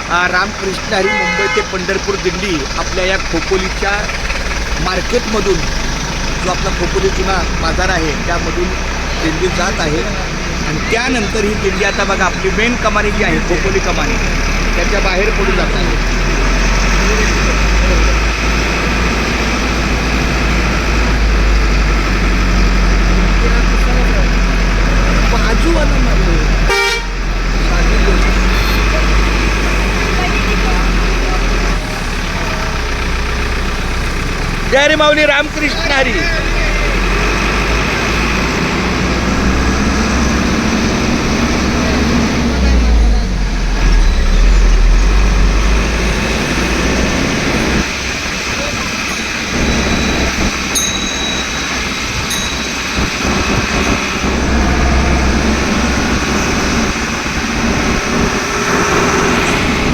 रामकृष्ण हरी मुंबई ते पंढरपूर दिंडी आपल्या या खोपोलीच्या मार्केटमधून, जो आपला खोपोली जुना बाजार आहे त्यामधून दिंडी जात आहे. आणि त्यानंतर ही दिंडी आता बघा आपली मेन कमानी जी आहे खोपोली कमानी त्याच्या बाहेर पडून जात आहे. जय रे माऊली रामकृष्ण हरी.